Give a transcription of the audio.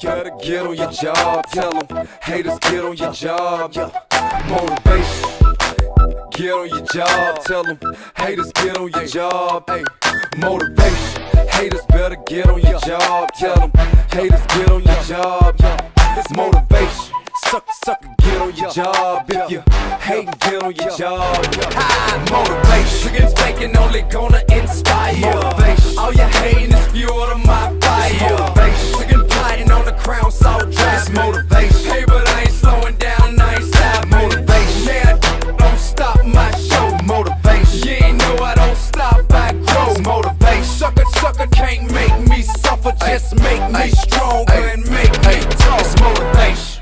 Gotta get on your job, tell them haters get on your job. Motivation, get on your job, tell them haters get on your job. Motivation, haters better get on your job, tell them haters get on your job. It's motivation, sucker, get on your job. If you hate, get on your job. Motivation, against faking only gonna inspire. Motivation, all your hating is fuel to my fire. Motivation, against plotting on the crown, so dress. Motivation, hey, but I ain't slowing down, I ain't stopping. Motivation, yeah, don't stop my show. Motivation, you ain't know I don't stop, I grow. It's motivation, sucker can't make me suffer, just make me stronger and make me tough. It's motivation.